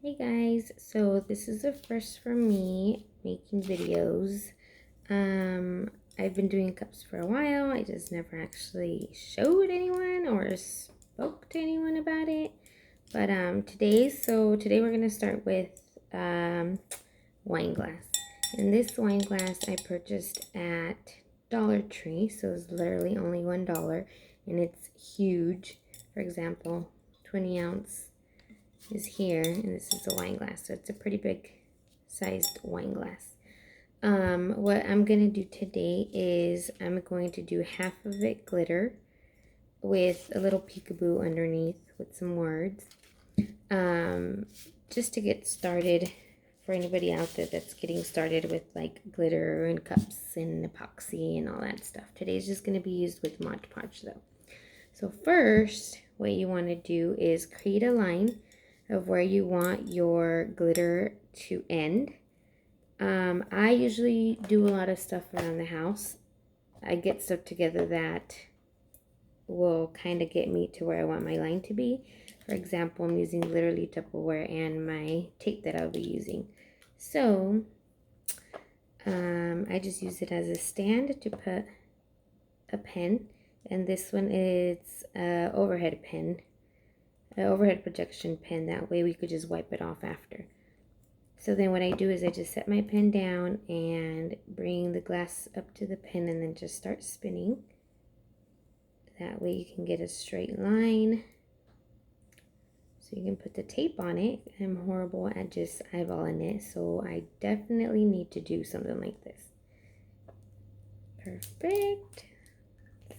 Hey guys, so this is a first for me making videos. I've been doing cups for a while. I just never actually showed anyone or spoke to anyone about it. But today we're gonna start with wine glass. And this wine glass I purchased at Dollar Tree, so it's literally only $1 and it's huge. For example, 20-ounce is here, and this is a wine glass, so it's a pretty big sized wine glass. What I'm gonna do today is I'm going to do half of it glitter with a little peekaboo underneath with some words, just to get started for anybody out there that's getting started with like glitter and cups and epoxy and all that stuff. Today's just going to be used with Mod Podge though. So first, what you want to do is create a line of where you want your glitter to end. I usually do a lot of stuff around the house. I get stuff together that will kind of get me to where I want my line to be. For example, I'm using literally Tupperware and my tape that I'll be using. So I just use it as a stand to put a pen, and this one is an overhead pen. An overhead projection pen, that way we could just wipe it off after. So then what I do is I just set my pen down and bring the glass up to the pen and then just start spinning. That way you can get a straight line. So you can put the tape on it. I'm horrible at just eyeballing it, so I definitely need to do something like this. Perfect.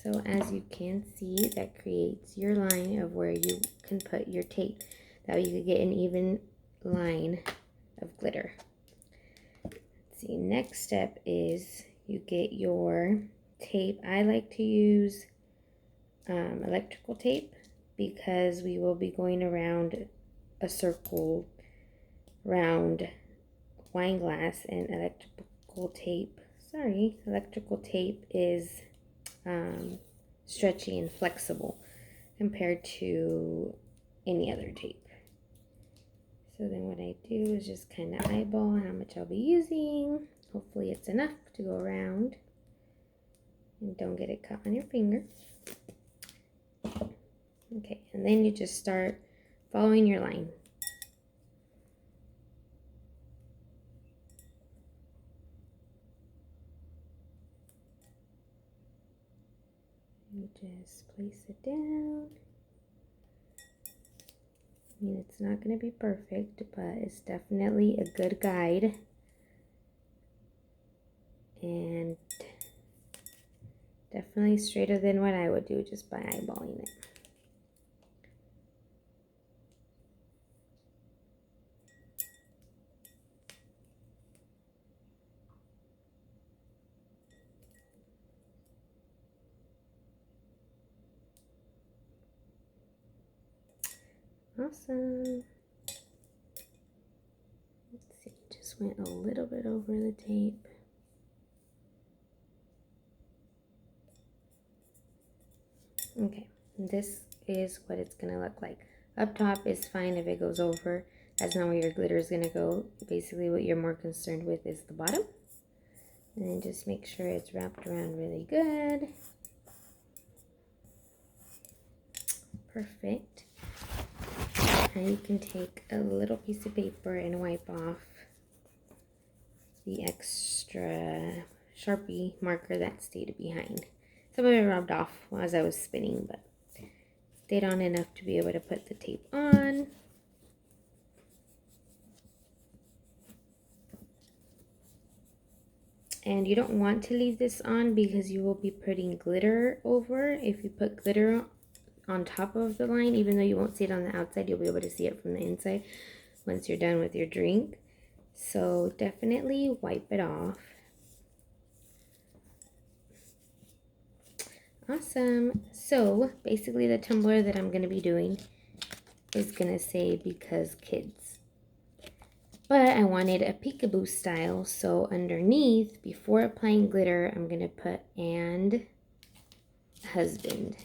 So as you can see, that creates your line of where you can put your tape. That way you can get an even line of glitter. Let's see, next step is you get your tape. I like to use electrical tape because we will be going around a circle round wine glass, and electrical tape is stretchy and flexible compared to any other tape. So then what I do is just kind of eyeball how much I'll be using. Hopefully it's enough to go around and don't get it caught on your finger. Okay, and then you just start following your line. You just place it down. I mean, it's not going to be perfect, but it's definitely a good guide. And definitely straighter than what I would do just by eyeballing it. Awesome. Let's see, just went a little bit over the tape. Okay, this is what it's gonna look like. Up top is fine if it goes over. That's not where your glitter is gonna go. Basically what you're more concerned with is the bottom. And then just make sure it's wrapped around really good. Perfect. Now you can take a little piece of paper and wipe off the extra Sharpie marker that stayed behind. Some of it rubbed off as I was spinning, but stayed on enough to be able to put the tape on. And you don't want to leave this on because you will be putting glitter over. If you put glitter on top of the line, even though you won't see it on the outside, you'll be able to see it from the inside once you're done with your drink. So definitely wipe it off. Awesome. So basically the tumbler that I'm going to be doing is going to say because kids. But I wanted a peekaboo style, so underneath, before applying glitter, I'm going to put and husband.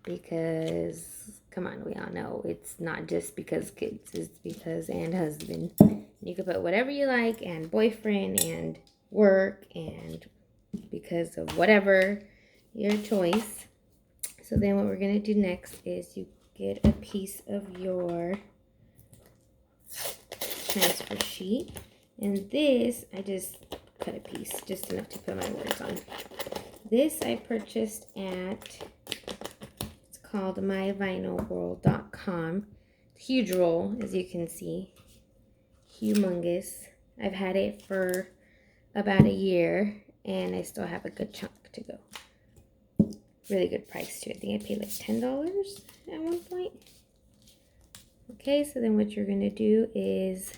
Because come on, we all know it's not just because kids, it's because and husband. You can put whatever you like, and boyfriend, and work, and because of whatever your choice. So then what we're going to do next is you get a piece of your transfer sheet. And this, I just cut a piece, just enough to put my words on. This I purchased at, it's called myvinylworld.com. Huge roll, as you can see. Humongous. I've had it for about a year, and I still have a good chunk to go. Really good price too. I think I paid like $10 at one point. Okay, so then what you're going to do is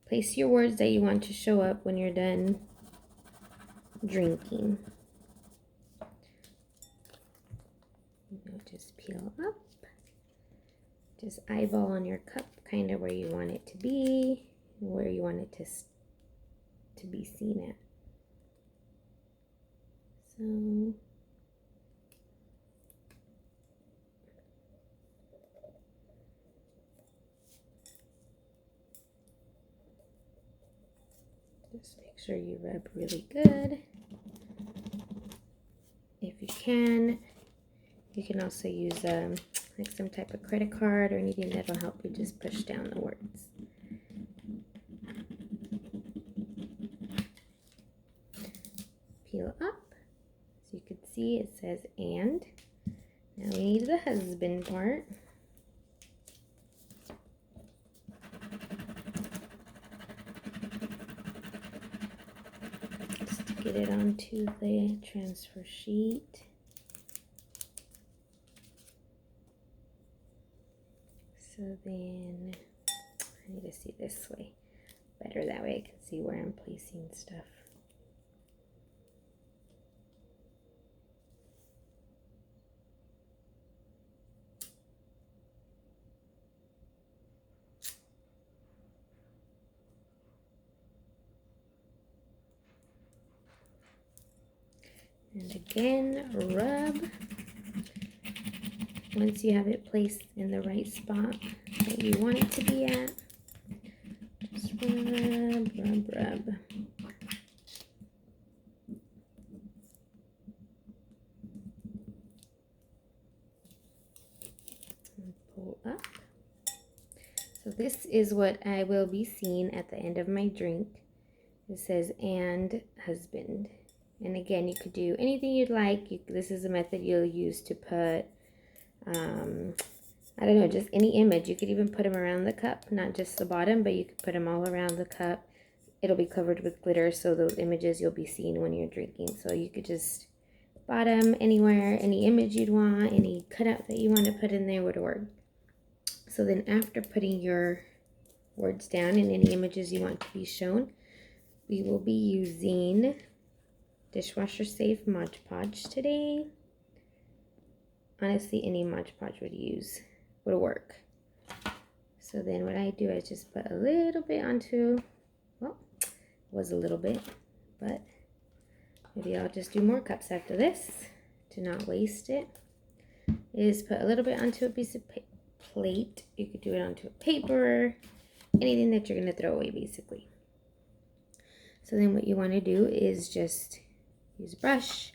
place your words that you want to show up when you're done drinking. Just peel up. Just eyeball on your cup kind of where you want it to be, where you want it to be seen at. So just make sure you rub really good. If you can also use like some type of credit card or anything that'll help you just push down the words. Peel up. So you can see it says and. Now we need the husband part. Just get it onto the transfer sheet. So then I need to see this way better, that way I can see where I'm placing stuff. And again, rub. Once you have it placed in the right spot that you want it to be at, just rub, rub, rub. And pull up. So this is what I will be seeing at the end of my drink. It says, and husband. And again, you could do anything you'd like. This is a method you'll use to put I don't know, just any image. You could even put them around the cup, not just the bottom, but you could put them all around the cup. It'll be covered with glitter, so those images you'll be seeing when you're drinking. So you could just bottom anywhere, any image you'd want, any cutout that you want to put in there would work. So then after putting your words down and any images you want to be shown, we will be using dishwasher safe Mod Podge today. Honestly, any Mod Podge would work. So then what I do is just put a little bit onto, well, it was a little bit, but maybe I'll just do more cups after this to not waste it. Is put a little bit onto a piece of plate. You could do it onto a paper, anything that you're going to throw away basically. So then what you want to do is just use a brush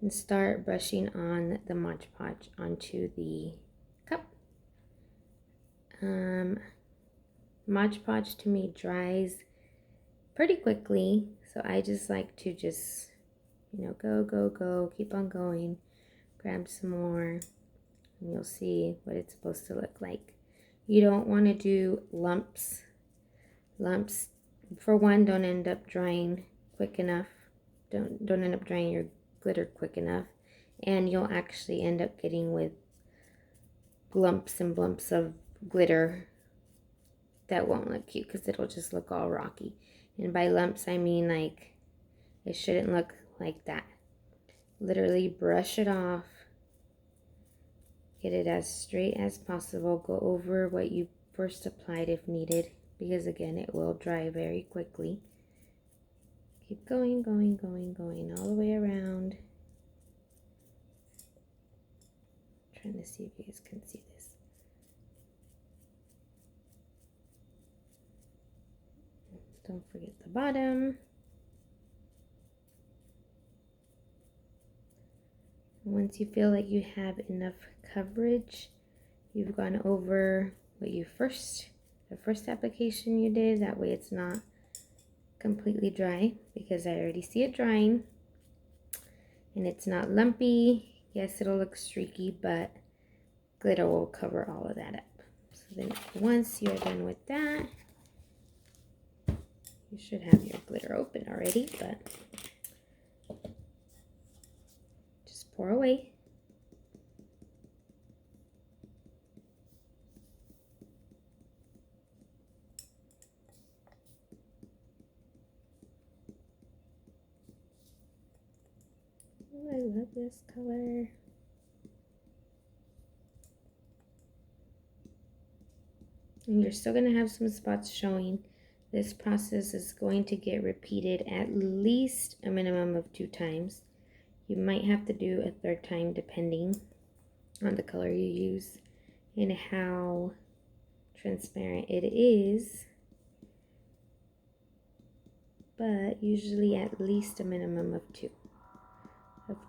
and start brushing on the Mod Podge onto the cup. Mod Podge to me dries pretty quickly, so I just like to just, you know, go, keep on going, grab some more, and you'll see what it's supposed to look like. You don't want to do lumps. Lumps, for one, don't end up drying quick enough. Don't end up drying your glitter quick enough, and you'll actually end up getting with lumps and bumps of glitter that won't look cute because it'll just look all rocky. And by lumps I mean like it shouldn't look like that. Literally brush it off, get it as straight as possible, go over what you first applied if needed, because again it will dry very quickly. Keep going all the way around. trying to see if you guys can see this. Don't forget the bottom. Once you feel like you have enough coverage, you've gone over what you the first application you did. That way it's not completely dry, because I already see it drying. And it's not lumpy. Yes, it'll look streaky, but glitter will cover all of that up. So then once you're done with that, you should have your glitter open already, but just pour away. Oh, I love this color. And you're still going to have some spots showing. This process is going to get repeated at least a minimum of 2 times. You might have to do a 3rd time depending on the color you use and how transparent it is. But usually at least a minimum of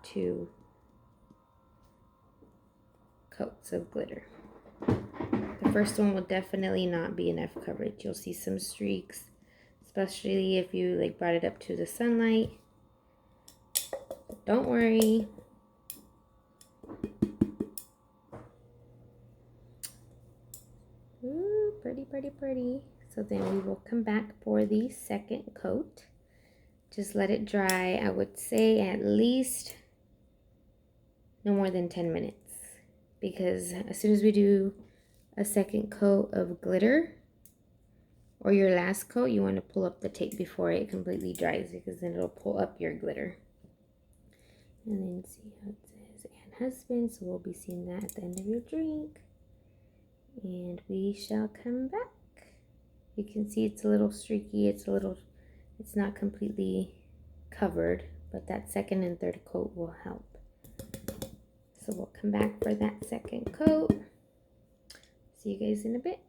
2 coats of glitter. The first one will definitely not be enough coverage. You'll see some streaks, especially if you like brought it up to the sunlight. But don't worry. Ooh, pretty, pretty, pretty. So then we will come back for the 2nd coat. Just let it dry. I would say at least no more than 10 minutes. Because as soon as we do a 2nd coat of glitter, or your last coat, you want to pull up the tape before it completely dries, because then it'll pull up your glitter. And then see how it says and husband, so we'll be seeing that at the end of your drink. And we shall come back. You can see it's a little streaky, it's not completely covered, but that 2nd and 3rd coat will help. So we'll come back for that 2nd coat. See you guys in a bit.